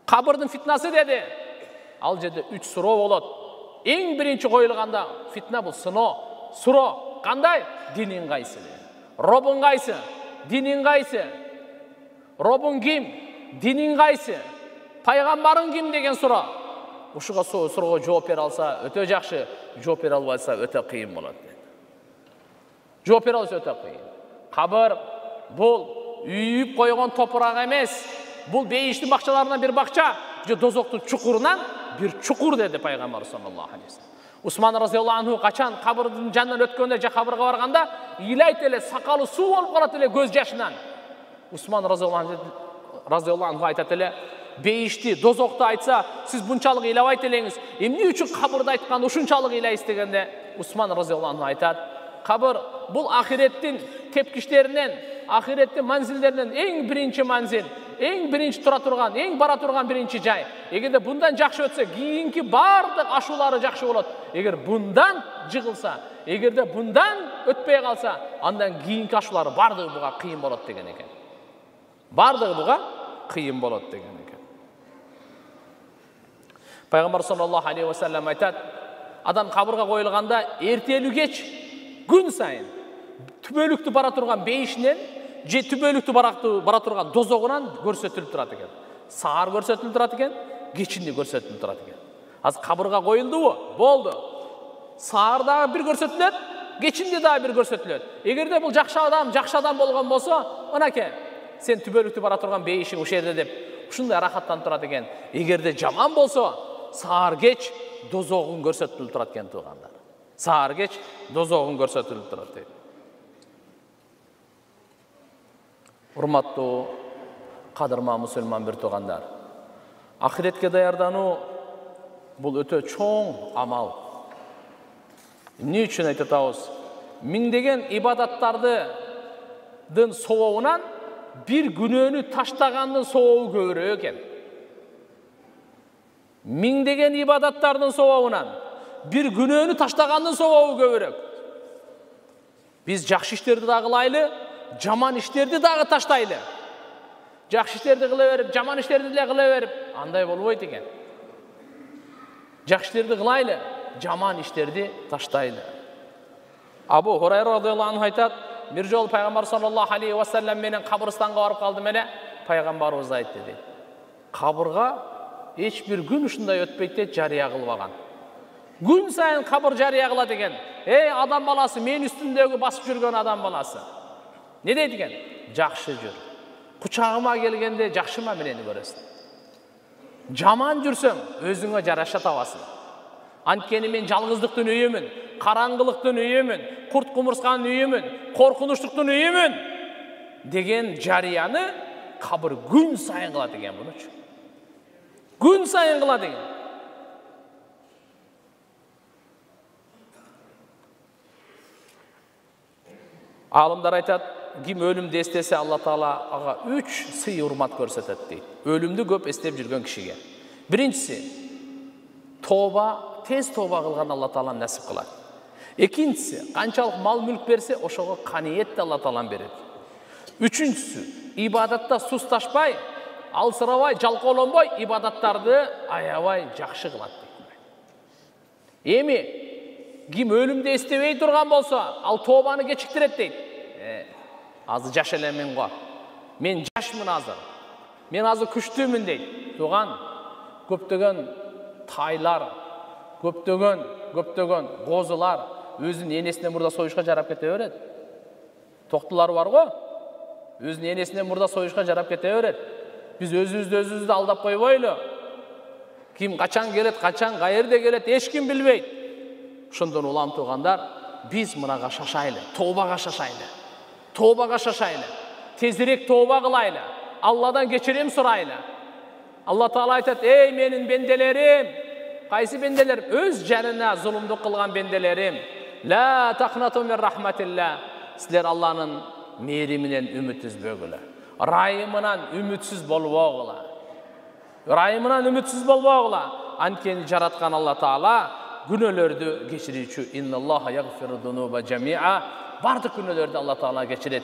Kabırdın fitnası dedi. Al жерде 3 суроо болот. Эң биринчи коюлганда фитна бул суроо. Кандай? Динин кайсы? Робун кайсы? Динин кайсы? Робун ким? Динин кайсы? Пайгамбарың ким деген суроо. Ушуга суроого жооп бере алса өтө жакшы, жооп бере албайса өтө кыйын болот. Жооп бере алса өтө кыйын. Кабыр бул үйүп койгон топурак эмес. Бул бейиштин бакчаларынан бир бакча, же дозоктун чукурунан bir çukur dedi Peygamber sallallahu aleyhi ve sellem. Osman razıyallahu anhu kaçan kabırın canından ötkönde je kabırga barganda ilayt ele sakalı su olup kalat ele göz yaşından. Osman razıyallahu anhu aytat ele beyişti dozokta aytsa siz bunçalık ilabay elеңiz. Emne üçün kabırda aytkan uşunçalık ilayız degende Osman razıyallahu anhu aytat. Kabır bul ahirettin tepkişlerinden, ahirettin manzillerinden en birinci manzil. Eң birinci tura turgan, eң bara turgan birinci jay. Эгерде bundan жакшы өтсө, кийинки бардык ашуулары жакшы болот. Эгер bundan жыгылса, эгерде bundan өтпөй калса, андан кийинки ашуулары бардыгы буга кыйын болот деген экен. Бардыгы буга кыйын болот деген экен. Пайгамбар саллаллаху алейхи ва саллям айтат, адам кабырга коюлганда эртелүү кеч күн сайын түбөлүктү бара турган бейишинен же түбөлүктү бара турган дозогунан көрсөтүлүп турат экен. Саар көрсөтүлүп турат экен, кечинди көрсөтүлүп турат экен. Азыр кабырга коюлдубу? Болду. Саар дагы бир көрсөтүлөт, кечинди дагы бир көрсөтүлөт. Эгерде бул жакшы адам болгон болсо, мынакей, сен түбөлүктү бара турган бейишиң ошол жерде деп, ушундай рахаттанып турат экен. Эгерде жаман болсо, саар кеч дозогун көрсөтүлүп турат экен туугандар. Саар кеч дозогун көрсөтүлүп турат дейт. Урматтуу кадырма мусулман бир туугандар. Ахиретке даярдануу бул өтө чоң амал. Эмне үчүн айтып атабыз? Миңдеген ибадаттардын сообунан бир күнөөнү таштагандын сообу көбүрөөк экен. Миңдеген ибадаттардын сообунан бир күнөөнү таштагандын сообу көбүрөөк. Биз жакшы иштерди да кылайлы, жаман иштерди дагы таштайлы. Жакшы иштерди кыла берип, жаман иштерди деле кыла берип, андай болбойт экен. Жакшы иштерди кылайлы, жаман иштерди таштайлы. Абу Хурайра радыйаллаху анху айтат, бир жолу Пайгамбар саллаллаху алейхи ва саллям менен кабырстанга барып калдым эле, Пайгамбарыбыз айтты дейт. Кабырга эч бир күн ушундай өтпөйт дейт, жарыя кылбаган. Күн сайын кабыр жарыя кылат экен. Эй адам баласы, мен үстүндөгү басып жүргөн адам баласы. Не дейт экен? Жакшы жүр. Кучагыма келгенде жакшы мамилени көрөсүң. Жаман жүрсөң, өзүңө жараша табасың. Анткени мен жалгыздыктын үйүмүн, караңгылыктын үйүмүн, курт кумурсканын үйүмүн, коркунучтуктун үйүмүн деген жарыяны кабыр күн сайын кылат экен мунучу. Күн сайын кылат экен. Алымдар айтат, ким өлүмдү эстесе, Алла Таала ага 3 сый урмат көрсөтөт дейт. Өлүмдү көп эстеп жүргөн кишиге. Биринчиси, тез тооба кылган Алла Таала насип кылат. Экинчиси, канчалык мал мүлк берсе, ошого каниетти Алла Таала берет. Үчүнчүсү, ибадатта сусташпай, алсырабай, жалкоолонбой, ибадаттарды аябай жакшы кылат дейт. Эми ким өлүмдү эстебей турган болсо, ал тообаны кечиктирет дейт. Азыр жаш элемин го. Мен жашмын азыр. Мен азыр күчтүүмүн дейт. Туган көптөгөн тайлар, көптөгөн козулар өзүнүн энесинен мурда союшка жарап кете берет. Токтулар бар го. Өзүнүн энесинен мурда союшка жарап кете берет. Биз өзүбүздү алдап койбойлу. Ким качан келет, качан каерде келет, эч ким билбейт. Ошондон улам туугандар, биз мынага шашайлы, тообага шашайлы. Тообага шашайлы. Тезирээк тооба кылайлы. Алладан кечирим сурайлы. Алла Таала айтат: "Эй менин бенделерим, кайсы бенделер? Өз жанына зулумдук кылган бенделерим. Ла тахнату мин рахматилла. Силер Алланын мээриминен үмүт үзбөгүлө. Райымынан үмүтсүз болбогула. Райымынан үмүтсүз болбогула. Анткени жараткан Алла Таала günölördü geçirүүчү. Innalloha yaghfiru dunuba jami'a. Бардык күнөөлөрдү Алла Таала кечирет.